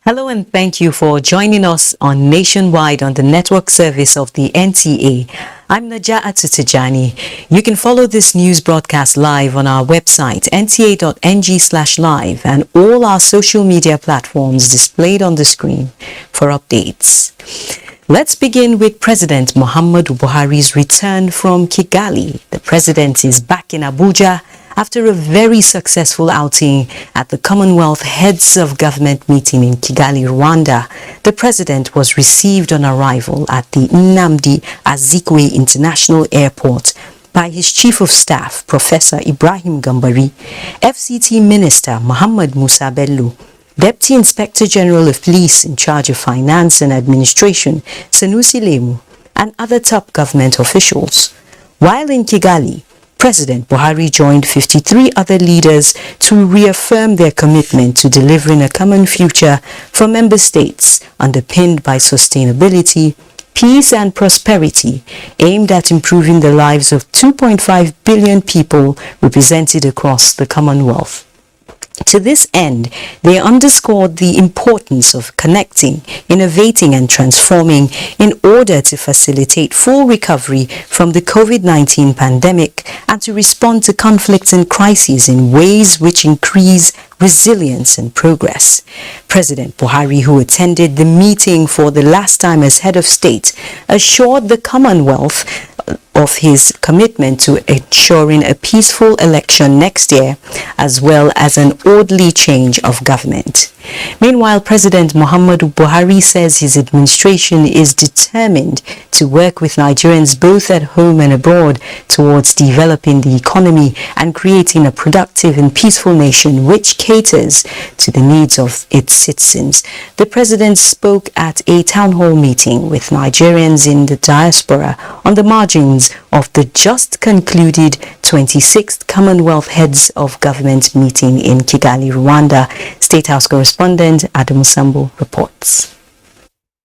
Hello and thank you for joining us on Nationwide on the network service of the NTA. I'm Najat Tijani. You can follow this news broadcast live on our website nta.ng/live and all our social media platforms displayed on the screen for updates. Let's begin with President Muhammadu Buhari's return from Kigali. The president is back in Abuja after a very successful outing at the Commonwealth Heads of Government meeting in Kigali, Rwanda. The president was received on arrival at the Nnamdi Azikiwe International Airport by his Chief of Staff, Professor Ibrahim Gambari, FCT Minister Muhammad Musa Bello, Deputy Inspector General of Police in charge of Finance and Administration, Sanusi Lemu, and other top government officials. While in Kigali, President Buhari joined 53 other leaders to reaffirm their commitment to delivering a common future for member states underpinned by sustainability, peace and prosperity, aimed at improving the lives of 2.5 billion people represented across the Commonwealth. To this end, they underscored the importance of connecting, innovating and transforming in order to facilitate full recovery from the COVID-19 pandemic and to respond to conflicts and crises in ways which increase resilience and progress. President Buhari, who attended the meeting for the last time as head of state, assured the Commonwealth of his commitment to ensuring a peaceful election next year, as well as an orderly change of government. Meanwhile, President Muhammadu Buhari says his administration is determined to work with Nigerians both at home and abroad towards developing the economy and creating a productive and peaceful nation which caters to the needs of its citizens. The president spoke at a town hall meeting with Nigerians in the diaspora on the margins of the just concluded 26th Commonwealth Heads of Government meeting in Kigali, Rwanda. State House correspondent Adam Sambo reports.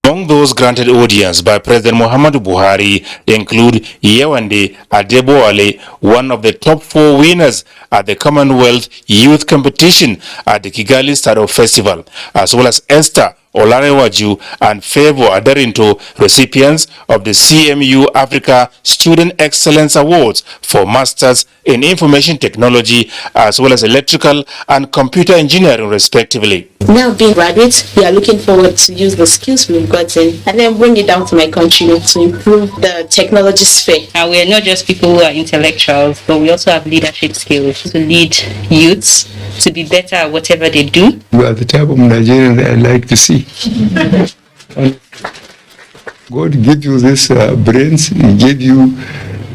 Among those granted audience by President Muhammadu Buhari include Yewande Adeboale, one of the top 4 winners at the Commonwealth Youth Competition at the Kigali Startup Festival, as well as Esther Olarewaju and Favor Adarinto, recipients of the CMU Africa Student Excellence Awards for Masters in Information Technology, as well as Electrical and Computer Engineering, respectively. Now being graduates, we are looking forward to use the skills we've gotten and then bring it down to my country to improve the technology sphere. And we are not just people who are intellectuals, but we also have leadership skills to lead youths to be better at whatever they do. You are the type of Nigerian that I like to see. God gave you this brains, He gave you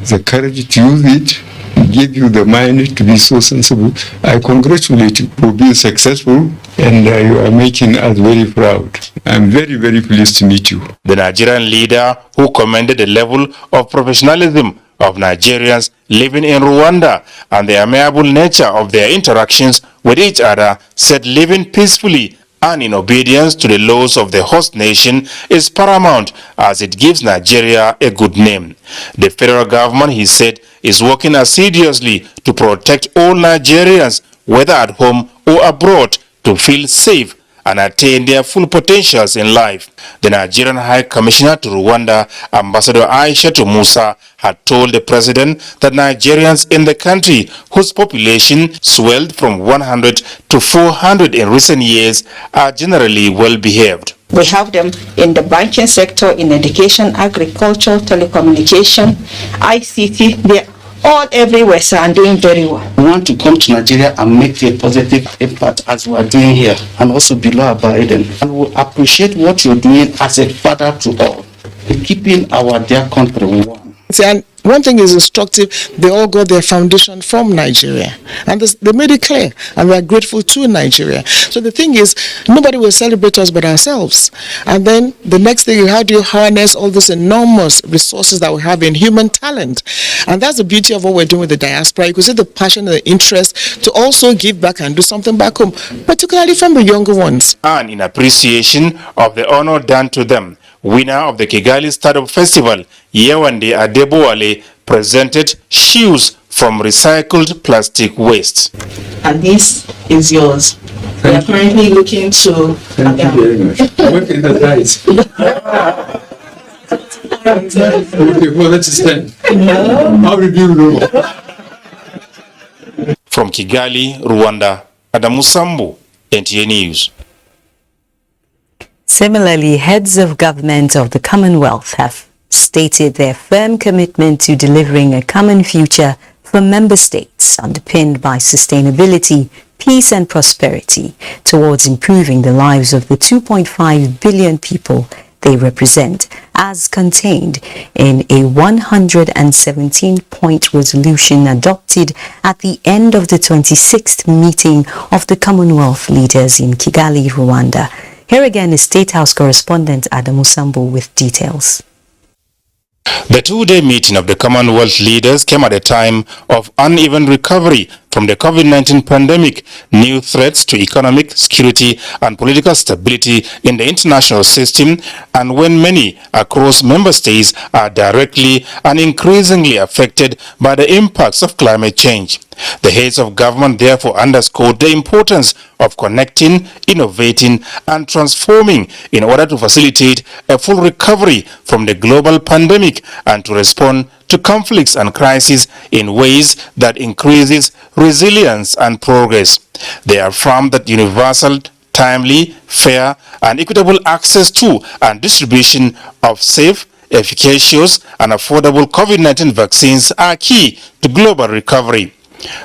the courage to use it, He gave you the mind to be so sensible. I congratulate you for being successful, and you are making us very proud. I'm very, very pleased to meet you. The Nigerian leader, who commended the level of professionalism of Nigerians living in Rwanda and the amiable nature of their interactions with each other, said living peacefully and in obedience to the laws of the host nation is paramount, as it gives Nigeria a good name. The federal government, he said, is working assiduously to protect all Nigerians, whether at home or abroad, to feel safe and attain their full potentials in life. The Nigerian High Commissioner to Rwanda, Ambassador Aisha Musa, had told the president that Nigerians in the country, whose population swelled from 100 to 400 in recent years, are generally well behaved. We have them in the banking sector, in education, agriculture, telecommunication, ICT. They're all everywhere, sir, and doing very well. We want to come to Nigeria and make a positive impact as we are doing here, and also below our burden. And we appreciate what you're doing as a father to all, keeping our dear country warm. And one thing is instructive, they all got their foundation from Nigeria. And they made it clear, and we are grateful to Nigeria. So the thing is, nobody will celebrate us but ourselves. And then the next thing, how do you harness all these enormous resources that we have in human talent? And that's the beauty of what we're doing with the diaspora. You can see the passion and the interest to also give back and do something back home, particularly from the younger ones. And in appreciation of the honor done to them, winner of the Kigali Startup Festival, Yewande Adeboale, presented shoes from recycled plastic waste. And this is yours. We are currently looking to... Thank you very much. What is the size? Okay, well, let's stand. How did you know? From Kigali, Rwanda, Adamu Sambu, NTA News. Similarly, heads of government of the Commonwealth have stated their firm commitment to delivering a common future for member states underpinned by sustainability, peace and prosperity towards improving the lives of the 2.5 billion people they represent, as contained in a 117-point resolution adopted at the end of the 26th meeting of the Commonwealth leaders in Kigali, Rwanda. Here again is State House correspondent Adamu Sambu with details. The two-day meeting of the Commonwealth leaders came at a time of uneven recovery from the COVID-19 pandemic, new threats to economic, security and political stability in the international system, and when many across member states are directly and increasingly affected by the impacts of climate change. The heads of government therefore underscored the importance of connecting, innovating and transforming in order to facilitate a full recovery from the global pandemic and to respond to conflicts and crises in ways that increases resilience and progress. They affirmed that universal, timely, fair and equitable access to and distribution of safe, efficacious and affordable COVID-19 vaccines are key to global recovery.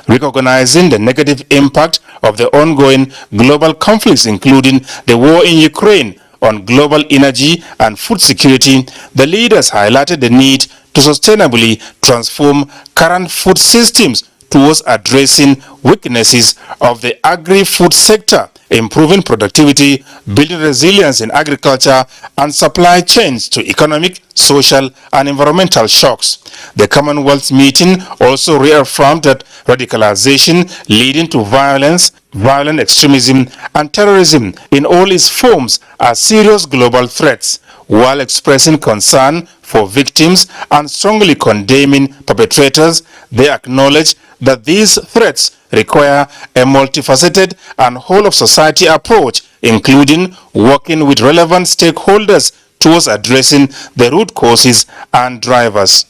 Recognizing the negative impact of the ongoing global conflicts, including the war in Ukraine, on global energy and food security, the leaders highlighted the need to sustainably transform current food systems towards addressing weaknesses of the agri-food sector, improving productivity, building resilience in agriculture and supply chains to economic, social and environmental shocks. The Commonwealth meeting also reaffirmed that radicalization leading to violence, violent extremism and terrorism in all its forms are serious global threats, while expressing concern for victims and strongly condemning perpetrators. They acknowledge that these threats require a multifaceted and whole-of-society approach, including working with relevant stakeholders towards addressing the root causes and drivers.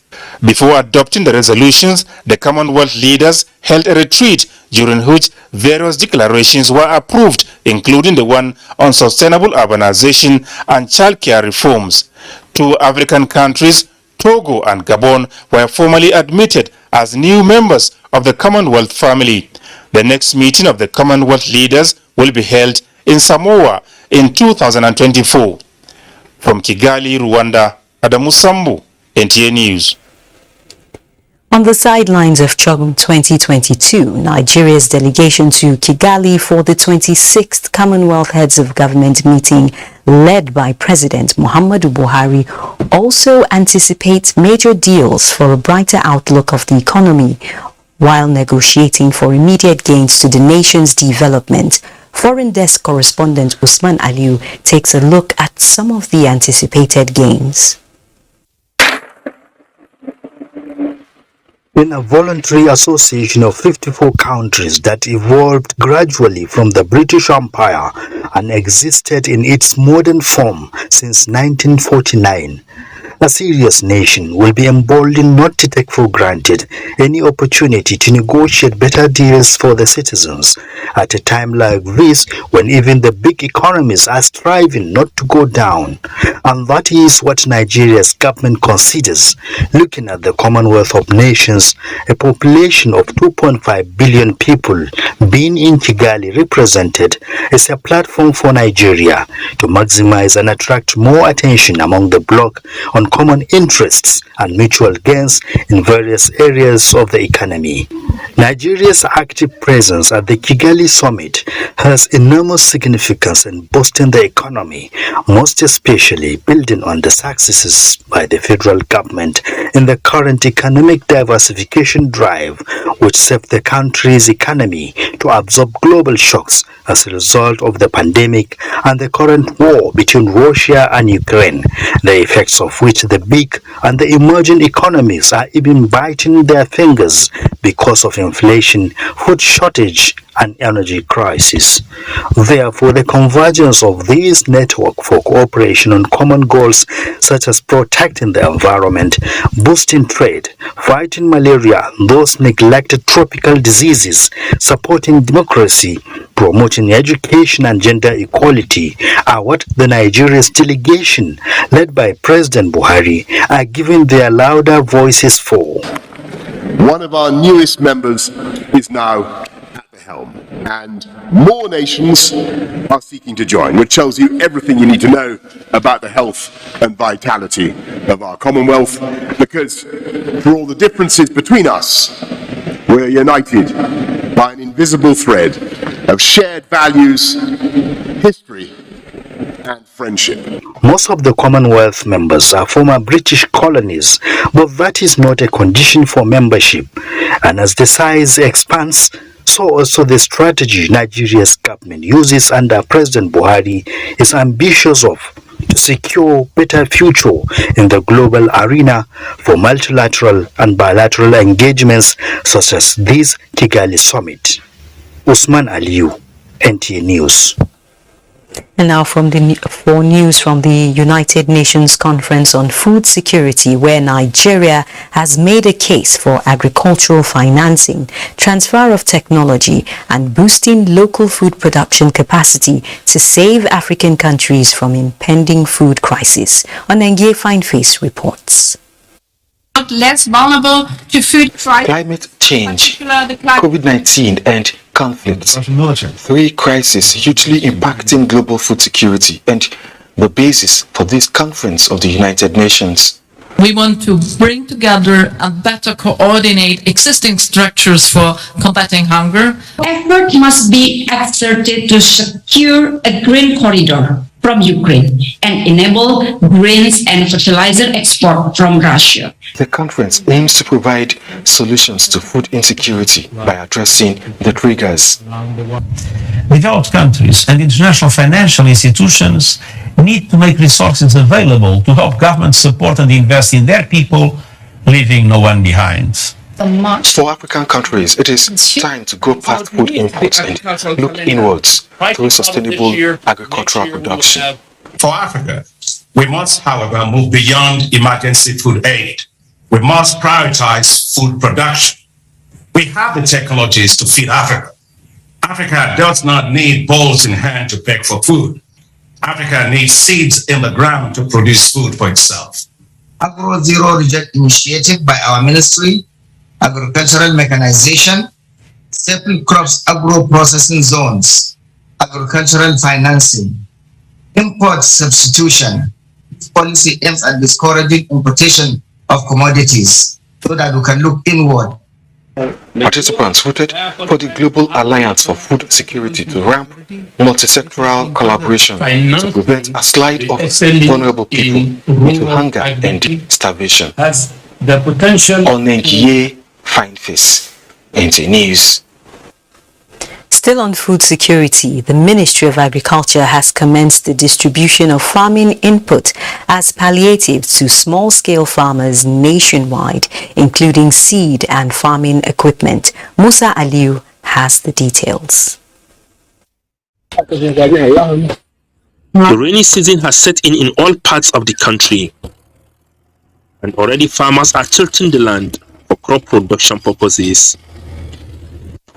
Before adopting the resolutions, the Commonwealth leaders held a retreat during which various declarations were approved, including the one on sustainable urbanization and childcare reforms. Two African countries, Togo and Gabon, were formally admitted as new members of the Commonwealth family. The next meeting of the Commonwealth leaders will be held in Samoa in 2024. From Kigali, Rwanda, Adamu Sambu, NTA News. On the sidelines of CHOGM 2022, Nigeria's delegation to Kigali for the 26th Commonwealth Heads of Government meeting led by President Muhammadu Buhari also anticipates major deals for a brighter outlook of the economy while negotiating for immediate gains to the nation's development. Foreign Desk correspondent Usman Aliu takes a look at some of the anticipated gains. In a voluntary association of 54 countries that evolved gradually from the British Empire and existed in its modern form since 1949, a serious nation will be emboldened not to take for granted any opportunity to negotiate better deals for the citizens at a time like this when even the big economies are striving not to go down. And that is what Nigeria's government considers. Looking at the Commonwealth of Nations, a population of 2.5 billion people being in Kigali represented is a platform for Nigeria to maximize and attract more attention among the bloc on common interests and mutual gains in various areas of the economy. Nigeria's active presence at the Kigali summit has enormous significance in boosting the economy, most especially building on the successes by the federal government in the current economic diversification drive, which saved the country's economy to absorb global shocks as a result of the pandemic and the current war between Russia and Ukraine, the effects because of which the big and the emerging economies are even biting their fingers because of inflation, food shortage, and energy crisis. Therefore, the convergence of these networks for cooperation on common goals such as protecting the environment, boosting trade, fighting malaria, those neglected tropical diseases, supporting democracy, promoting education and gender equality are what the Nigeria's delegation, led by President Buhari, are giving their louder voices for. One of our newest members is now at the helm, and more nations are seeking to join, which tells you everything you need to know about the health and vitality of our Commonwealth, because for all the differences between us, we're united by an invisible thread of shared values, history, and friendship. Most of the Commonwealth members are former British colonies, but that is not a condition for membership. And as the size expands, so also the strategy Nigeria's government uses under President Buhari is ambitious to secure better future in the global arena for multilateral and bilateral engagements such as this Kigali Summit. Usman Aliyu, NTA News. And now for news from the United Nations Conference on Food Security, where Nigeria has made a case for agricultural financing, transfer of technology, and boosting local food production capacity to save African countries from impending food crisis. Onengie Fineface reports. Less vulnerable to food crisis. Climate change, COVID-19 and conflicts. 3 crises hugely impacting global food security and the basis for this conference of the United Nations. We want to bring together and better coordinate existing structures for combating hunger. Effort must be exerted to secure a green corridor from Ukraine and enable grains and fertilizer export from Russia. The conference aims to provide solutions to food insecurity by addressing the triggers. Developed countries and international financial institutions need to make resources available to help governments support and invest in their people, leaving no one behind. For African countries, it is time to go past food imports and look inwards through sustainable agricultural production. For Africa, we must, however, move beyond emergency food aid. We must prioritize food production. We have the technologies to feed Africa. Africa does not need bowls in hand to beg for food. Africa needs seeds in the ground to produce food for itself. Agro Zero Reject initiative by our ministry, agricultural mechanization, staple crops agro processing zones, agricultural financing, import substitution. This policy aims at discouraging importation of commodities so that we can look inward. Participants voted for the Global Alliance for Food Security to ramp multi-sectoral collaboration to prevent a slide of vulnerable people into hunger and starvation. Has the potential. Onengie Fineface, NTA News. Still on food security, the Ministry of Agriculture has commenced the distribution of farming input as palliative to small-scale farmers nationwide, including seed and farming equipment. Musa Aliu has the details. The rainy season has set in all parts of the country, and already farmers are tilting the land for crop production purposes.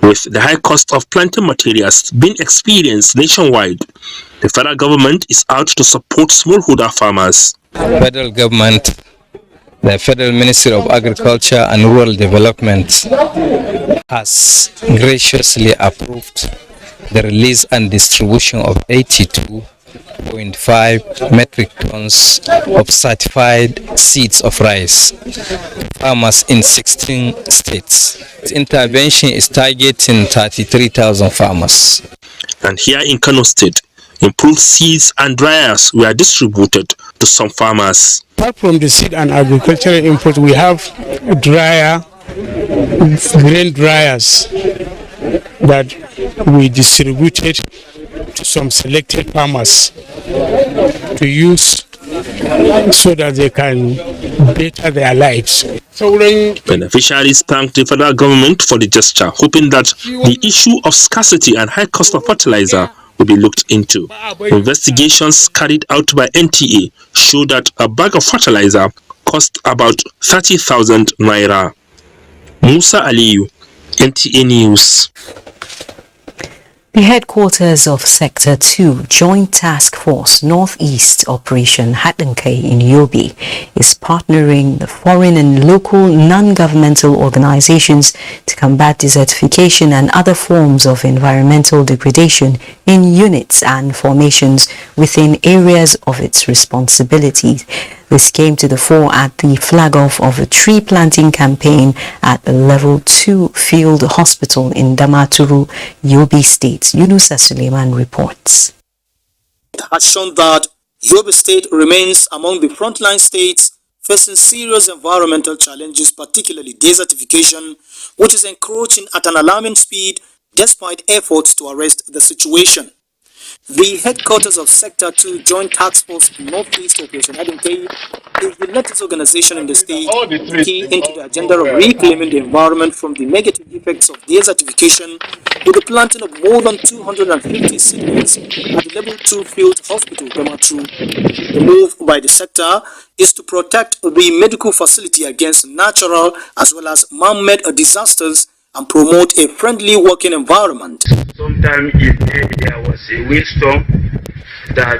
With the high cost of planting materials being experienced nationwide, the federal government is out to support smallholder farmers. Federal government, the Federal Ministry of Agriculture and Rural Development has graciously approved the release and distribution of 82.5 metric tons of certified seeds of rice to farmers in 16 states. This intervention is targeting 33,000 farmers. And here in Kano State, improved seeds and dryers were distributed to some farmers. Apart from the seed and agricultural input, we have grain dryers that we distributed to some selected farmers to use so that they can better their lives. Beneficiaries thanked the federal government for the gesture, hoping that the issue of scarcity and high cost of fertilizer will be looked into. Investigations carried out by NTA show that a bag of fertilizer cost about 30,000 naira. Musa Aliyu, NTA News. The headquarters of Sector 2 Joint Task Force Northeast Operation Hatinkai in Yobe is partnering the foreign and local non-governmental organizations to combat desertification and other forms of environmental degradation in units and formations within areas of its responsibilities. This came to the fore at the flag-off of a tree planting campaign at the Level 2 Field Hospital in Damaturu, Yobe State. Yunusa Suleiman reports. It has shown that Yobe State remains among the frontline states facing serious environmental challenges, particularly desertification, which is encroaching at an alarming speed despite efforts to arrest the situation. The headquarters of Sector 2 Joint Task Force Northeast Operation Hatinkai is the latest organization in the state key into the agenda of reclaiming the environment from the negative effects of desertification with the planting of more than 250 seedlings at the Level 2 Field Hospital, Damaturu. The move by the sector is to protect the medical facility against natural as well as man-made disasters and promote a friendly working environment. Sometime if there was a windstorm that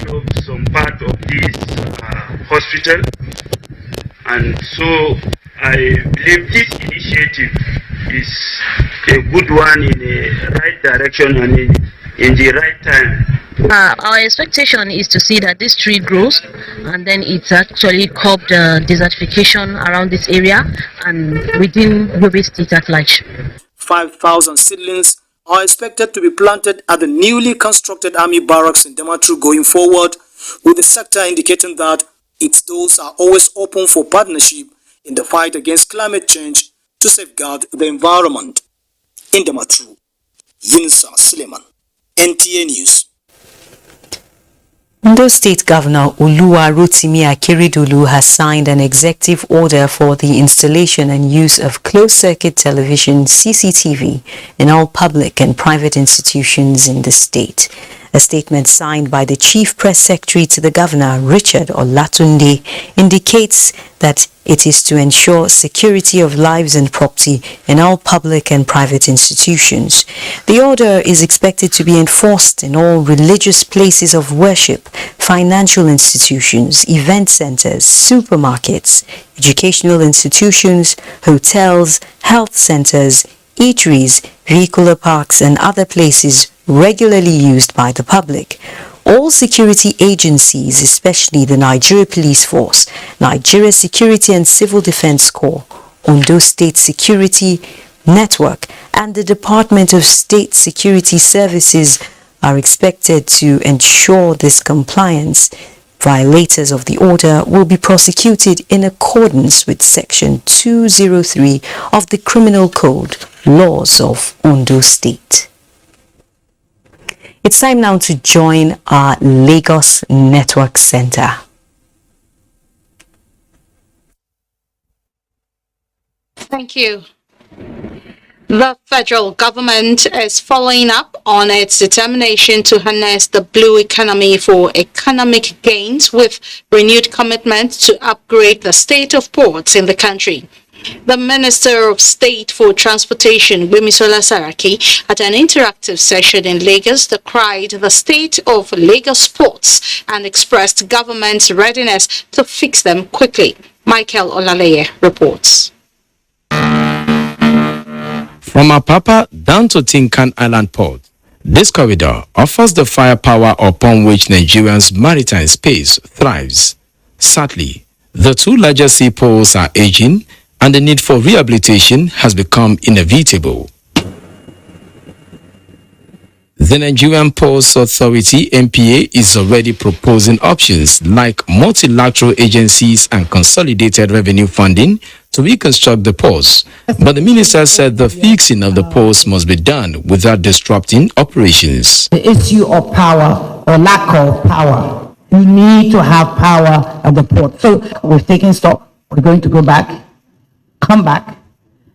blew up some part of this hospital, and so I believe this initiative is a good one in the right direction and in the right time. Our expectation is to see that this tree grows and then it's actually curb the desertification around this area and within Yobe State at large. 5,000 seedlings are expected to be planted at the newly constructed army barracks in Damaturu going forward, with the sector indicating that its doors are always open for partnership in the fight against climate change to safeguard the environment. In Damaturu, Yunusa Suleiman, NTA News. Ondo State Governor Oluwarotimi Akeredolu has signed an executive order for the installation and use of closed-circuit television (CCTV) in all public and private institutions in the state. A statement signed by the Chief Press Secretary to the Governor, Richard Olatunde, indicates that it is to ensure security of lives and property in all public and private institutions. The order is expected to be enforced in all religious places of worship, financial institutions, event centers, supermarkets, educational institutions, hotels, health centers, eateries, vehicular parks, and other places regularly used by the public. All security agencies, especially the Nigeria Police Force, Nigeria Security and Civil Defense Corps, Ondo State Security Network, and the Department of State Security Services are expected to ensure this compliance. Violators of the order will be prosecuted in accordance with Section 203 of the Criminal Code, Laws of Ondo State. It's time now to join our Lagos Network Center. Thank you. The federal government is following up on its determination to harness the blue economy for economic gains with renewed commitment to upgrade the state of ports in the country. The Minister of State for Transportation, Gbemisola Saraki, at an interactive session in Lagos, decried the state of Lagos ports and expressed government's readiness to fix them quickly. Michael Olaleye reports. From Apapa down to Tinkan Island Port, this corridor offers the firepower upon which Nigeria's maritime space thrives. Sadly, the two largest seaports are aging, and the need for rehabilitation has become inevitable. The Nigerian Ports Authority (NPA) is already proposing options like multilateral agencies and consolidated revenue funding to reconstruct the ports, but the minister said the fixing of the ports must be done without disrupting operations. The issue of power or lack of power You need to have power at the port. So we've taken stock. We're going to go back, come back,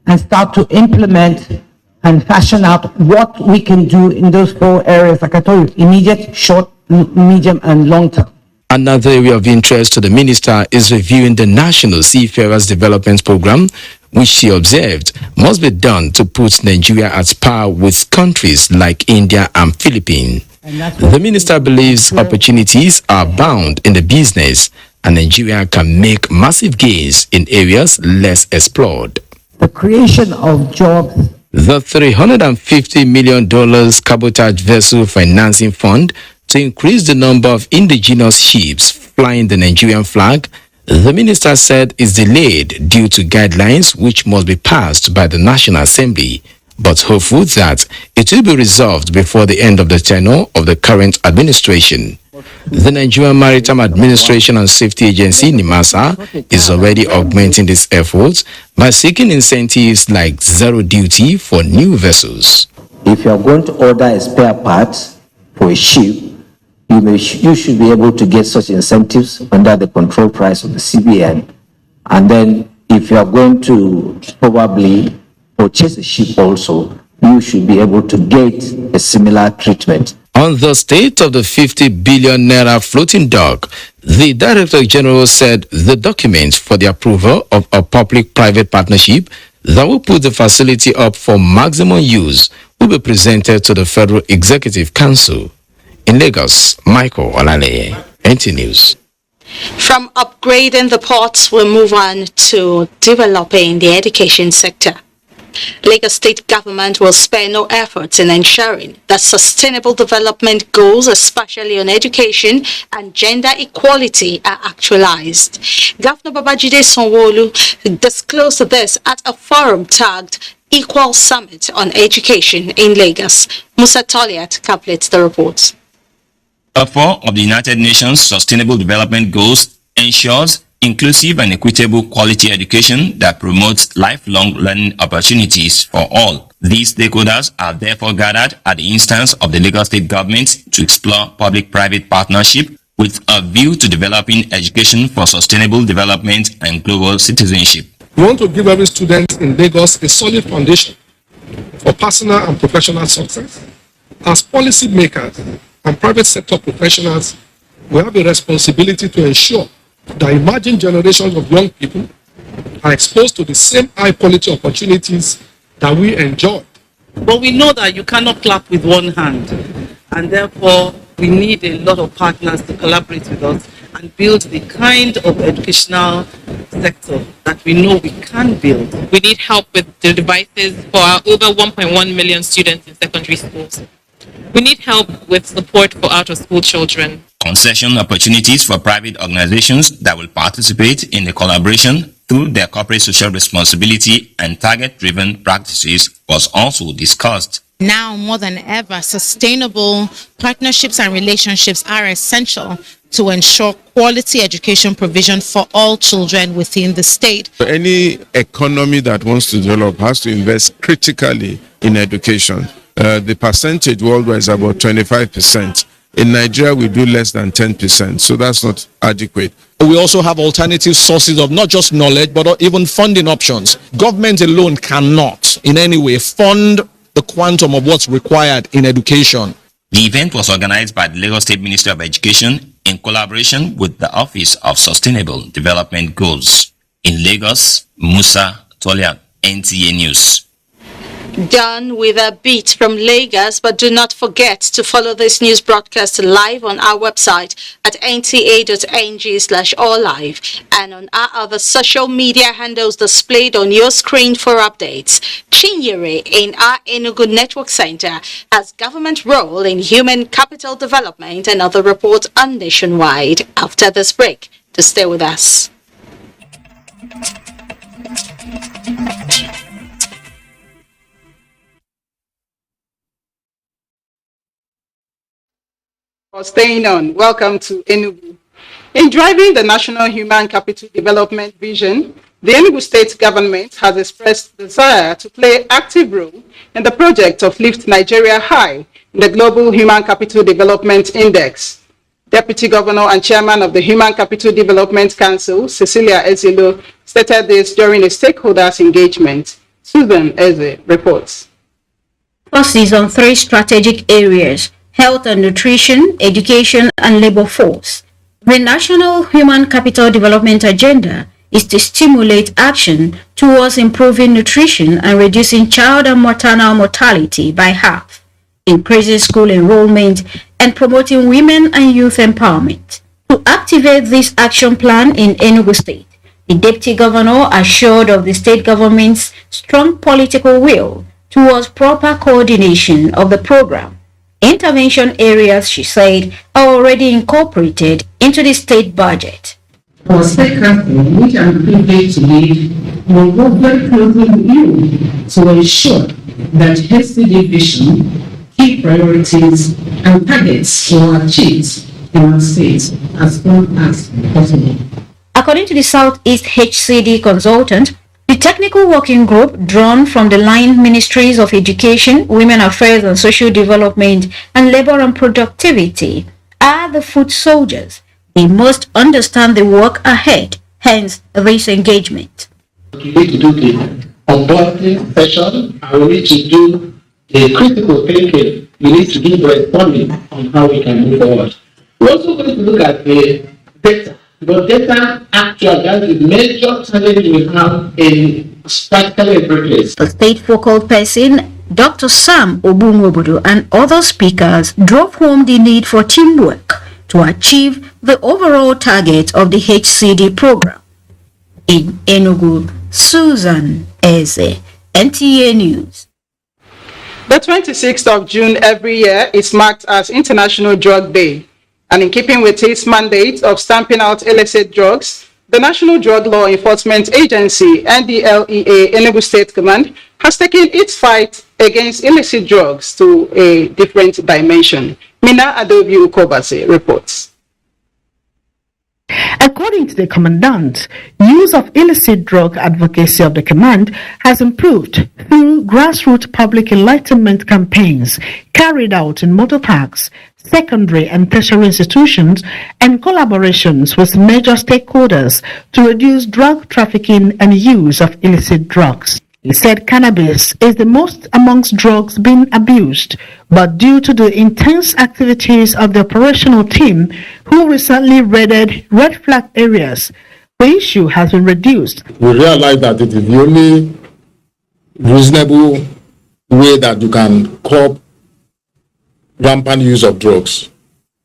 and start to implement and fashion out what we can do in those 4 areas, like I told you, immediate, short, medium, and long term. Another area of interest to the minister is reviewing the National Seafarers Development Program, which she observed must be done to put Nigeria at par with countries like India and Philippines. The minister believes opportunities are bound in the business and Nigeria can make massive gains in areas less explored. The creation of jobs. The $350 million cabotage vessel financing fund to increase the number of indigenous ships flying the Nigerian flag, the minister said is delayed due to guidelines which must be passed by the National Assembly, but hopeful that it will be resolved before the end of the tenure of the current administration. The Nigerian Maritime Administration and Safety Agency, NIMASA, is already augmenting these efforts by seeking incentives like zero duty for new vessels. If you are going to order a spare part for a ship, you should be able to get such incentives under the control price of the CBN. And then if you are going to probably purchase a ship also, you should be able to get a similar treatment. On the state of the 50 billion naira floating dock, the Director General said the document for the approval of a public-private partnership that will put the facility up for maximum use will be presented to the Federal Executive Council. In Lagos, Michael Olale, NTA News. From upgrading the ports, we'll move on to developing the education sector. Lagos State government will spare no efforts in ensuring that sustainable development goals, especially on education and gender equality, are actualized. Governor Babajide Sanwo-Olu disclosed this at a forum tagged Equal Summit on Education in Lagos. Musa Toliat completes the report. 4 of the United Nations Sustainable Development Goals ensures inclusive and equitable quality education that promotes lifelong learning opportunities for all. These stakeholders are therefore gathered at the instance of the Lagos State government to explore public-private partnership with a view to developing education for sustainable development and global citizenship. We want to give every student in Lagos a solid foundation for personal and professional success. As policy makers and private sector professionals, we have a responsibility to ensure that emerging generations of young people are exposed to the same high quality opportunities that we enjoy. But we know that you cannot clap with one hand, and therefore we need a lot of partners to collaborate with us and build the kind of educational sector that we know we can build. We need help with the devices for our over 1.1 million students in secondary schools. We need help with support for out-of-school children. Concession opportunities for private organizations that will participate in the collaboration through their corporate social responsibility and target-driven practices was also discussed. Now more than ever, sustainable partnerships and relationships are essential to ensure quality education provision for all children within the state. Any economy that wants to develop has to invest critically in education. The percentage worldwide is about 25%. In Nigeria, we do less than 10%, so that's not adequate. We also have alternative sources of not just knowledge, but even funding options. Government alone cannot in any way fund the quantum of what's required in education. The event was organized by the Lagos State Ministry of Education in collaboration with the Office of Sustainable Development Goals. In Lagos, Musa Tolian, NTA News. Done with a beat from Lagos, but do not forget to follow this news broadcast live on our website at nta.ng/alllive and on our other social media handles displayed on your screen for updates. Chinyere in our Enugu Network Center has government role in human capital development and other reports on Nationwide after this break. To stay with us. For staying on, welcome to Enugu. In driving the National Human Capital Development Vision, the Enugu State Government has expressed desire to play an active role in the project of Lift Nigeria High in the Global Human Capital Development Index. Deputy Governor and Chairman of the Human Capital Development Council, Cecilia Ezilo, stated this during a stakeholders engagement. Susan Eze reports. Focuses on 3 strategic areas: health and nutrition, education, and labor force. The National Human Capital Development Agenda is to stimulate action towards improving nutrition and reducing child and maternal mortality by half, increasing school enrollment, and promoting women and youth empowerment. To activate this action plan in Enugu State, the Deputy Governor assured of the state government's strong political will towards proper coordination of the program. Intervention areas, she said, are already incorporated into the state budget. Our state council, which I'm privileged to lead, will work very closely with you to ensure that HCD vision, key priorities, and targets are achieved in our state as soon as possible. According to the Southeast HCD consultant, the technical working group drawn from the line ministries of Education, Women Affairs and Social Development, and Labor and Productivity are the foot soldiers. They must understand the work ahead, hence this engagement. We need to do the onboarding session, and we need to do the critical thinking. We need to do brainstorming on how we can move forward. We're also going to look at the data. But data actually, that is the major challenge we have in practically every place. The state focal person, Dr. Sam Obunwobodo, and other speakers drove home the need for teamwork to achieve the overall target of the HCD program. In Enugu, Susan Eze, NTA News. The 26th of June every year is marked as International Drug Day. And in keeping with its mandate of stamping out illicit drugs, the National Drug Law Enforcement Agency, NDLEA Enugu State Command, has taken its fight against illicit drugs to a different dimension. Mina Adobe Ukobase reports. According to the commandant, use of illicit drug advocacy of the command has improved through grassroots public enlightenment campaigns carried out in motor parks, secondary and tertiary institutions, and collaborations with major stakeholders to reduce drug trafficking and use of illicit drugs. He said cannabis is the most amongst drugs being abused, but due to the intense activities of the operational team who recently raided red flag areas, the issue has been reduced. We realize that it is the only reasonable way that you can curb rampant use of drugs,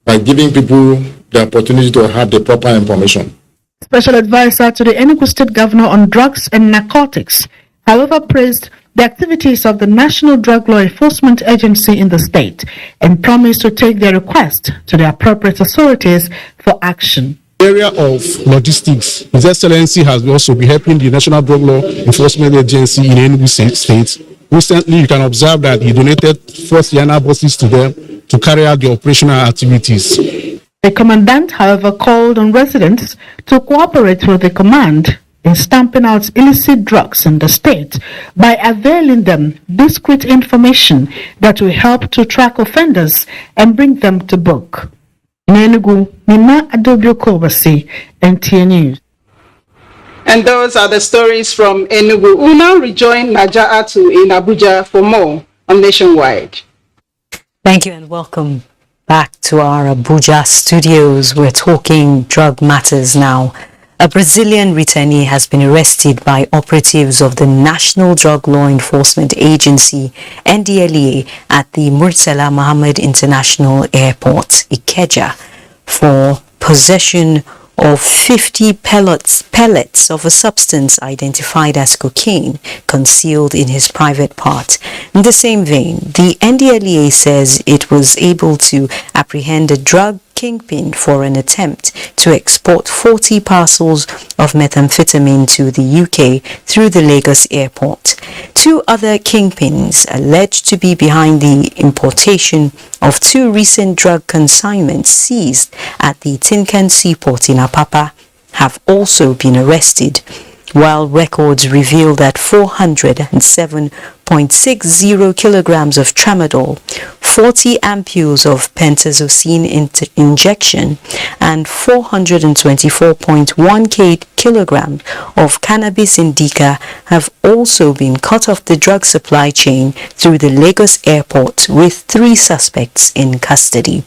by giving people the opportunity to have the proper information. Special advisor to the Enugu State Governor on Drugs and Narcotics, however, praised the activities of the National Drug Law Enforcement Agency in the state and promised to take their request to the appropriate authorities for action. The area of logistics, His Excellency has also been helping the National Drug Law Enforcement Agency in Enugu State. Recently, you can observe that he donated first Yana buses to them to carry out the operational activities. The commandant, however, called on residents to cooperate with the command in stamping out illicit drugs in the state by availing them discrete information that will help to track offenders and bring them to book. In Enugu, Mina Adobe Okobasi, NTA News. And those are the stories from Enugu. We'll now rejoin Naja'atu in Abuja for more on Nationwide. Thank you and welcome back to our Abuja studios. We're talking drug matters now. A Brazilian returnee has been arrested by operatives of the National Drug Law Enforcement Agency, NDLEA, at the Murtala Mohammed International Airport, Ikeja, for possession of 50 pellets of a substance identified as cocaine concealed in his private part. In the same vein, the NDLEA says it was able to apprehend a drug kingpin for an attempt to export 40 parcels of methamphetamine to the UK through the Lagos airport. 2 other kingpins alleged to be behind the importation of 2 recent drug consignments seized at the Tinkan seaport in Apapa have also been arrested. while records reveal that 407.60 kilograms of tramadol, 40 ampules of pentazocine injection, and 424.1 kilograms of cannabis indica have also been cut off the drug supply chain through the Lagos airport, with 3 suspects in custody.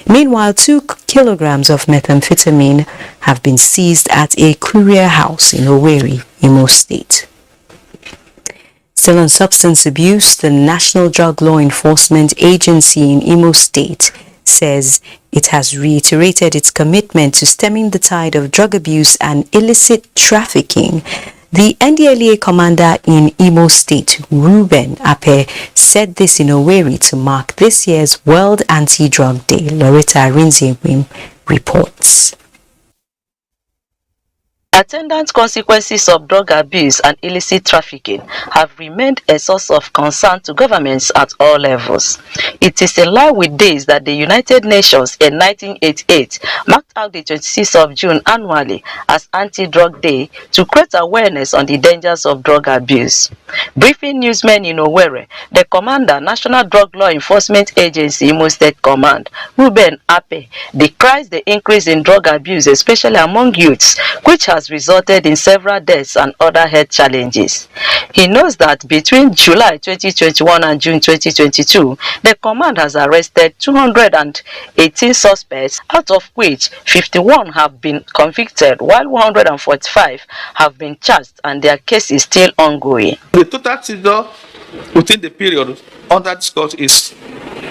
Meanwhile, 2 kilograms of methamphetamine have been seized at a courier house in Owerri, Imo State. Still on substance abuse, the National Drug Law Enforcement Agency in Imo State says it has reiterated its commitment to stemming the tide of drug abuse and illicit trafficking. The NDLEA commander in Imo State, Ruben Ape, said this in Owerri to mark this year's World Anti-Drug Day. Loretta Rinzewim reports. Attendant consequences of drug abuse and illicit trafficking have remained a source of concern to governments at all levels. It is in line with days that the United Nations in 1988 marked out the 26th of June annually as Anti-Drug Day to create awareness on the dangers of drug abuse. Briefing newsmen in Owerri, the commander, National Drug Law Enforcement Agency, Imo State Command, Ruben Ape, decries the increase in drug abuse, especially among youths, which has resulted in several deaths and other health challenges. He knows that between July 2021 and June 2022, the command has arrested 218 suspects, out of which 51 have been convicted, while 145 have been charged and their case is still ongoing. The total seizure within the period under discuss is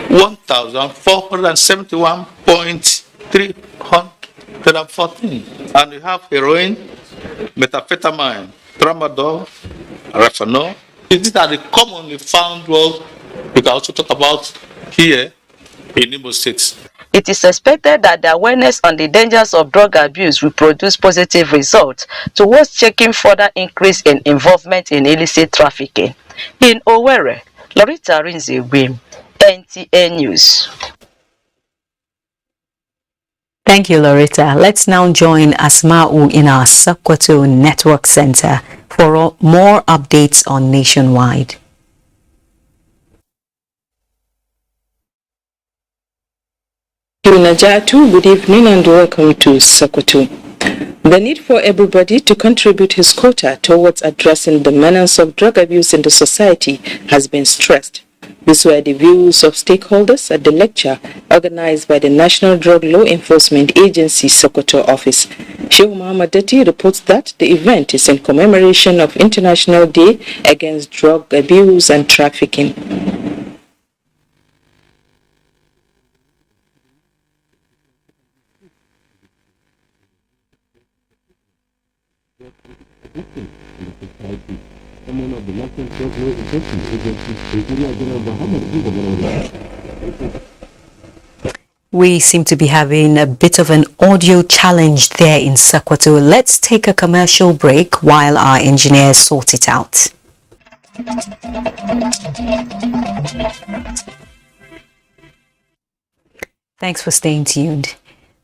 1,471.314, and we have heroin, methamphetamine, tramadol, refanol. These are the commonly found drugs we can also talk about here in Imo State. It is expected that the awareness on the dangers of drug abuse will produce positive results towards checking further increase in involvement in illicit trafficking. In Owerri, Loretta Rinzewim, NTA News. Thank you, Loretta. Let's now join Asma'u in our Sokoto Network Center for more updates on Nationwide. Najatu, good evening and welcome to Sokoto. The need for everybody to contribute his quota towards addressing the menace of drug abuse in the society has been stressed. These were the views of stakeholders at the lecture organized by the National Drug Law Enforcement Agency Sokoto office. Sheikh Muhammad Dati reports that the event is in commemoration of International Day Against Drug Abuse and Trafficking. We seem to be having a bit of an audio challenge there in Sokoto. Let's take a commercial break while our engineers sort it out. Thanks for staying tuned.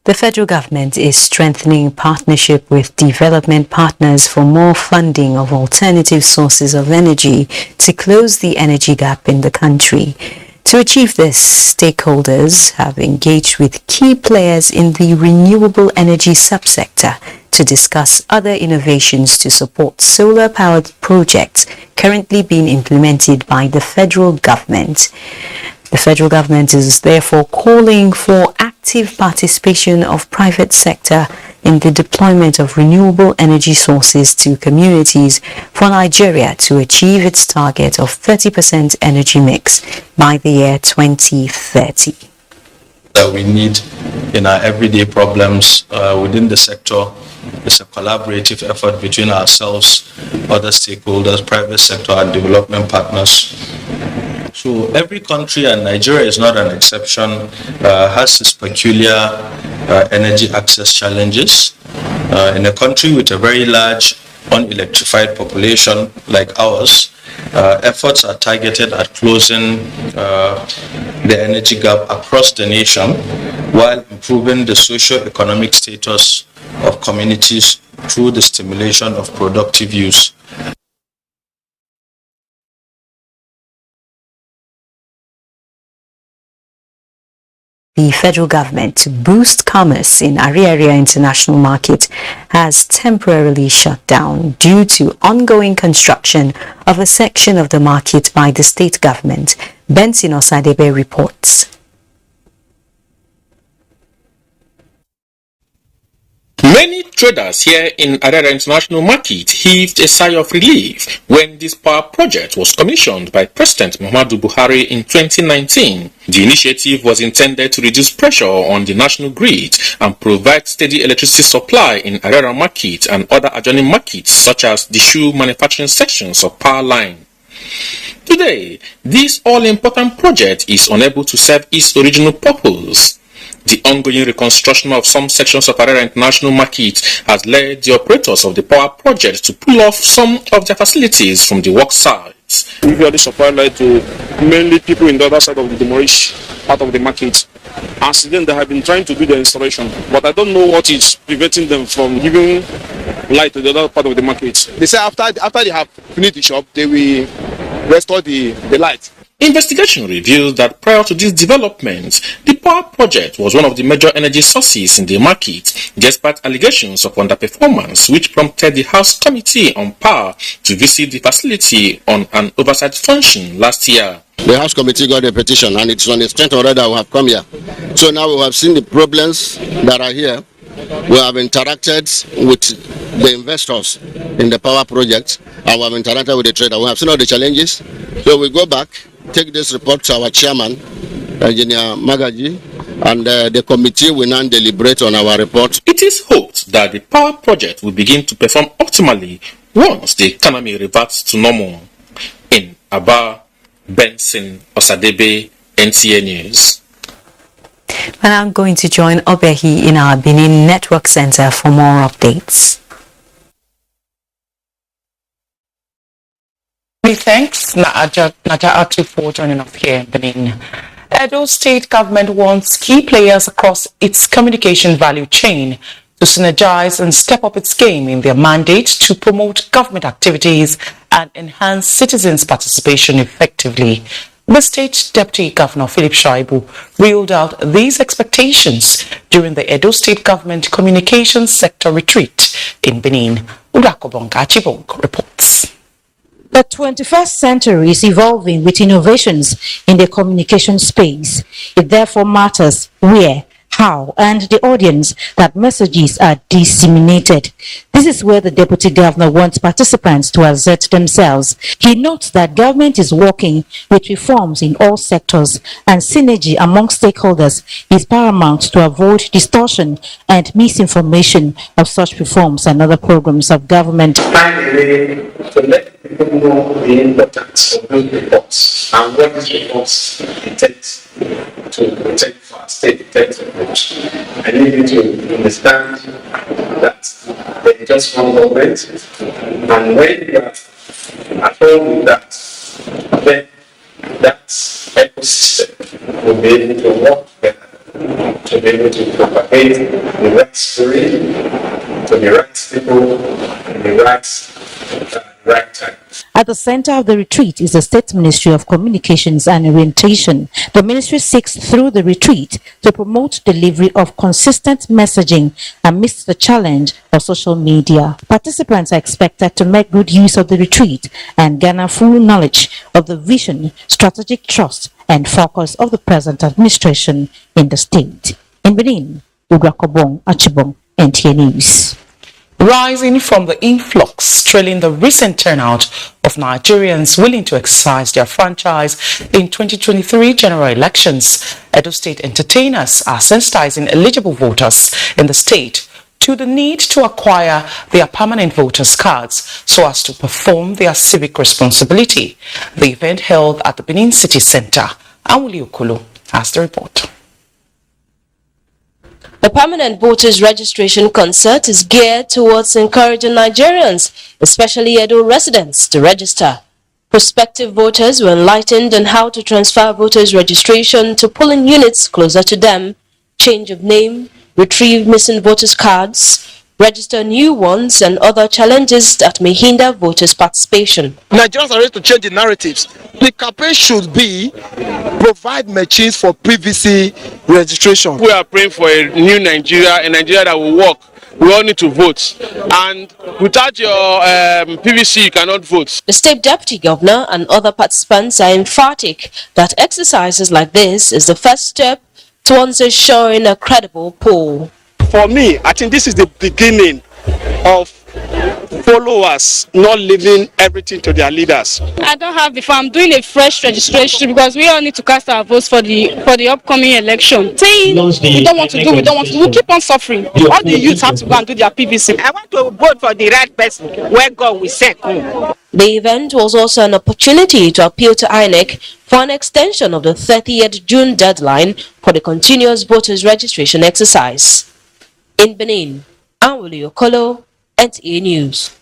The federal government is strengthening partnership with development partners for more funding of alternative sources of energy to close the energy gap in the country. To achieve this, stakeholders have engaged with key players in the renewable energy subsector to discuss other innovations to support solar-powered projects currently being implemented by the federal government. The federal government is therefore calling for active participation of private sector in the deployment of renewable energy sources to communities for Nigeria to achieve its target of 30% energy mix by the year 2030. That we need in our everyday problems within the sector is a collaborative effort between ourselves, other stakeholders, private sector and development partners. So every country, and Nigeria is not an exception, has its peculiar energy access challenges. In a country with a very large unelectrified population like ours, efforts are targeted at closing the energy gap across the nation while improving the socio-economic status of communities through the stimulation of productive use. The federal government, to boost commerce in Ariaria International Market, has temporarily shut down due to ongoing construction of a section of the market by the state government. Benson Osadebe reports. Many traders here in Ariaria International Market heaved a sigh of relief when this power project was commissioned by President Muhammadu Buhari in 2019. The initiative was intended to reduce pressure on the national grid and provide steady electricity supply in Ariaria Market and other adjoining markets such as the shoe manufacturing sections of power line. Today, this all-important project is unable to serve its original purpose. The ongoing reconstruction of some sections of Ariaria International Market has led the operators of the power project to pull off some of their facilities from the work sites. We usually supply light to mainly people in the other side of the demolish part of the market. And since then, they have been trying to do the installation, but I don't know what is preventing them from giving light to the other part of the market. They say after they have finished the shop, they will restore the light. Investigation reveals that prior to this development, the power project was one of the major energy sources in the market, despite allegations of underperformance, which prompted the House Committee on Power to visit the facility on an oversight function last year. The House Committee got a petition, and it's on its strength already that we have come here. So now we have seen the problems that are here. We have interacted with the investors in the power project, and we have interacted with the trader. We have seen all the challenges. So we go back, take this report to our chairman, Engineer Magaji, and the committee will now deliberate on our report. It is hoped that the power project will begin to perform optimally once the economy reverts to normal. In Aba, Benson Osadebe, NTA News. And I'm going to join Obehi in our Benin Network Center for more updates. Thanks, Naja for joining us here in Benin. Edo State government wants key players across its communication value chain to synergize and step up its game in their mandate to promote government activities and enhance citizens' participation effectively. The State Deputy Governor Philip Shaibu reeled out these expectations during the Edo State Government Communications Sector Retreat in Benin. Udakobong Achibong reports. The 21st century is evolving with innovations in the communication space. It therefore matters where, how, and the audience that messages are disseminated. This is where the Deputy Governor wants participants to assert themselves. He notes that government is working with reforms in all sectors, and synergy among stakeholders is paramount to avoid distortion and misinformation of such reforms and other programs of government. Finally, to let people know the importance of those reports and what these reports intend to protect for our state defense approach. I need you to understand that they just one government, and when you are at home with that, then that ecosystem will be able to work together to be able to propagate the right story to the right people in the right time. At the center of the retreat is the State Ministry of Communications and Orientation. The ministry seeks through the retreat to promote delivery of consistent messaging amidst the challenge of social media. Participants are expected to make good use of the retreat and garner full knowledge of the vision, strategic trust, and focus of the present administration in the state. In Benin, Udrakobong Achibong, NTA News. Rising from the influx trailing the recent turnout of Nigerians willing to exercise their franchise in 2023 general elections, Edo State entertainers are sensitizing eligible voters in the state to the need to acquire their permanent voters' cards so as to perform their civic responsibility. The event held at the Benin City Center. Awuli Okolo has the report. The permanent voters registration concert is geared towards encouraging Nigerians, especially Edo residents, to register. Prospective voters were enlightened on how to transfer voters registration to polling units closer to them, change of name, retrieve missing voters cards, register new ones, and other challenges that may hinder voters' participation. Nigerians are ready to change the narratives. The campaign should be provide machines for PVC registration. We are praying for a new Nigeria, a Nigeria that will work. We all need to vote, and without your PVC, you cannot vote. The state deputy governor and other participants are emphatic that exercises like this is the first step towards ensuring a credible poll. For me, I think this is the beginning of followers not leaving everything to their leaders. I don't have before. I'm doing a fresh registration because we all need to cast our votes for the upcoming election. Saying we don't want to do, we'll keep on suffering. All the youths have to go and do their PVC. I want to vote for the right person where God will set. The event was also an opportunity to appeal to INEC for an extension of the 30th June deadline for the continuous voters registration exercise. In Benin, Anwuli Okolo, NTA News.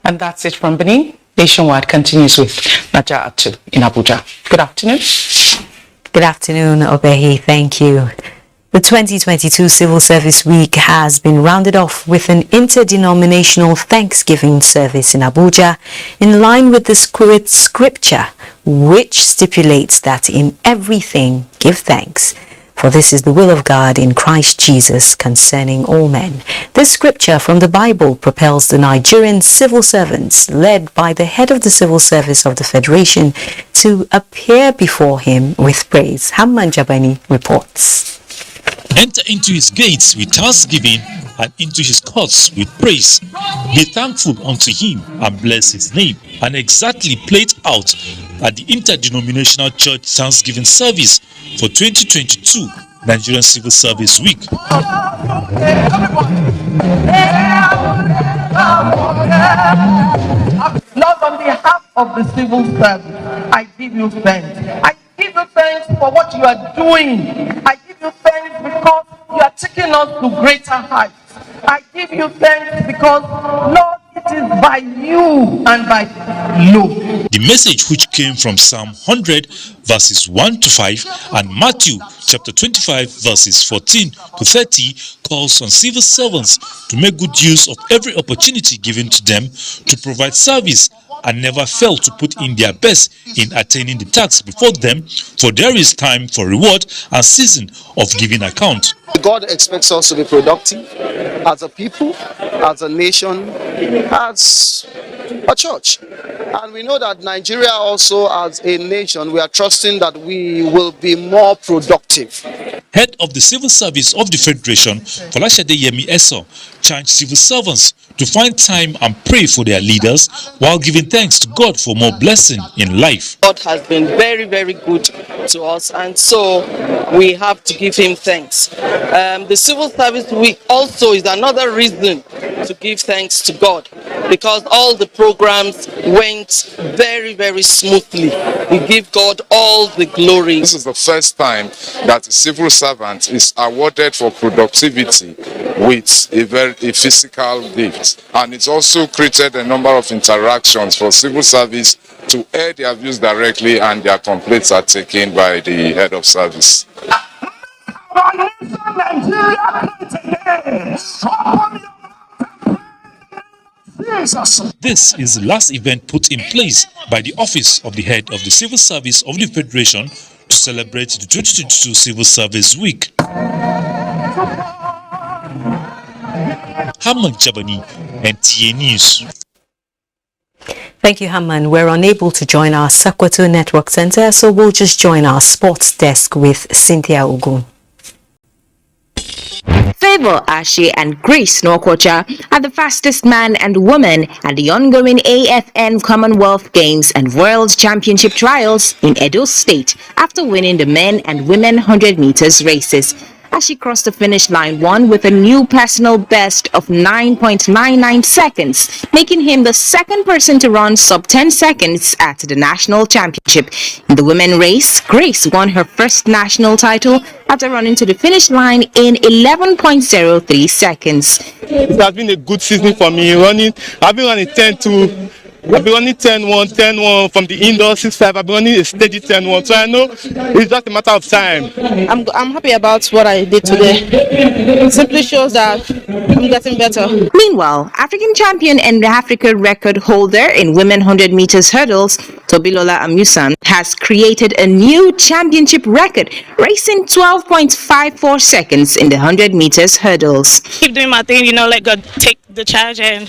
And that's it from Benin. Nationwide continues with Naja Atu in Abuja. Good afternoon. Good afternoon, Obehi. Thank you. The 2022 Civil Service Week has been rounded off with an interdenominational Thanksgiving service in Abuja in line with the scripture, which stipulates that in everything give thanks. For this is the will of God in Christ Jesus concerning all men. This scripture from the Bible propels the Nigerian civil servants, led by the head of the Civil Service of the Federation, to appear before him with praise. Hamman Jabani reports. Enter into his gates with thanksgiving and into his courts with praise. Be thankful unto him and bless his name. And exactly played out at the Interdenominational Church Thanksgiving Service for 2022 Nigerian Civil Service Week. Lord, on behalf of the civil service, I give you thanks. I give you thanks for what you are doing. I give you thanks because you are taking us to greater heights. I give you thanks because, Lord, it is by you and by you. The message, which came from Psalm 100 verses 1 to 5 and Matthew chapter 25 verses 14 to 30, calls on civil servants to make good use of every opportunity given to them to provide service and never fail to put in their best in attaining the task before them, for there is time for reward and season of giving account. God expects us to be productive as a people, as a nation, as a church. And we know that Nigeria also, as a nation, we are trusting that we will be more productive. Head of the Civil Service of the Federation, Folashade Yemi Eso, charged civil servants to find time and pray for their leaders while giving thanks to God for more blessing in life. God has been very, very good to us, and so we have to give him thanks. The Civil Service Week also is another reason to give thanks to God, because all the programs went very, very smoothly. We give God all the glory. This is the first time that a civil servant is awarded for productivity with a physical gift, and it's also created a number of interactions for civil service to air their views directly, and their complaints are taken by the head of service. This is the last event put in place by the Office of the Head of the Civil Service of the Federation to celebrate the 2022 Civil Service Week. Hamman Jabani, NTA News. Thank you, Hamman. We're unable to join our Sakwato Network Center, so we'll just join our sports desk with Cynthia Ogun. Favour Ashe and Grace Nwokocha are the fastest man and woman at the ongoing AFN Commonwealth Games and World Championship Trials in Edo State after winning the men and women 100 meters races. As she crossed the finish line with a new personal best of 9.99 seconds, making him the second person to run sub 10 seconds at the national championship. In the women race, Grace won her first national title after running to the finish line in 11.03 seconds. It has been a good season for me. I've been running 10 to I've been running 10-1, 10-1 from the indoor 6-5. I've been running a steady 10-1. So I know it's just a matter of time. I'm happy about what I did today. It simply shows that I'm getting better. Meanwhile, African champion and Africa record holder in women 100 meters hurdles, Tobilola Amusan, has created a new championship record, racing 12.54 seconds in the 100 meters hurdles. Keep doing my thing, let God take the charge, and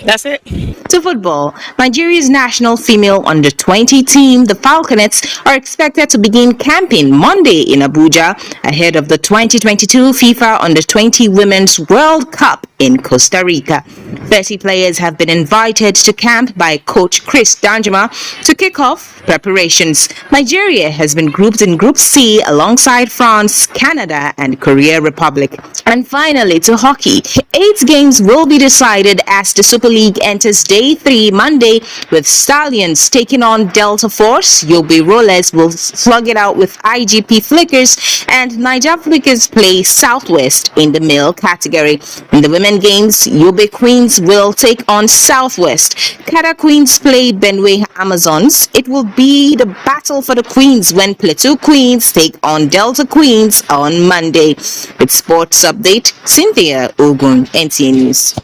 that's it. To football, Nigeria's national female under-20 team, the Falconets, are expected to begin camping Monday in Abuja ahead of the 2022 FIFA Under-20 Women's World Cup in Costa Rica. 30 players have been invited to camp by coach Chris Danjuma to kick off preparations. Nigeria has been grouped in Group C alongside France, Canada, and Korea Republic. And finally, to hockey, 8 games will be decided as the Super League enters Day 3 Monday, with Stallions taking on Delta Force, Yobe Rollers will slug it out with IGP Flickers, and Niger Flickers play Southwest in the male category. In the women games, Yobe Queens will take on Southwest. Kada Queens play Benue Amazons. It will be the battle for the Queens when Plateau Queens take on Delta Queens on Monday. With sports update, Cynthia Ogun, NTA News.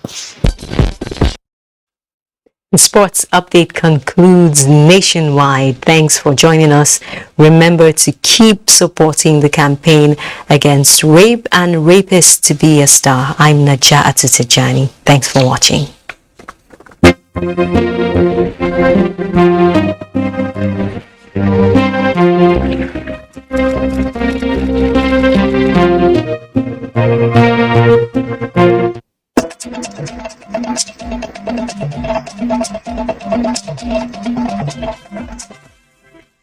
The sports update concludes nationwide. Thanks for joining us. Remember to keep supporting the campaign against rape and rapists to be a star. I'm Najat Tijani. Thanks for watching.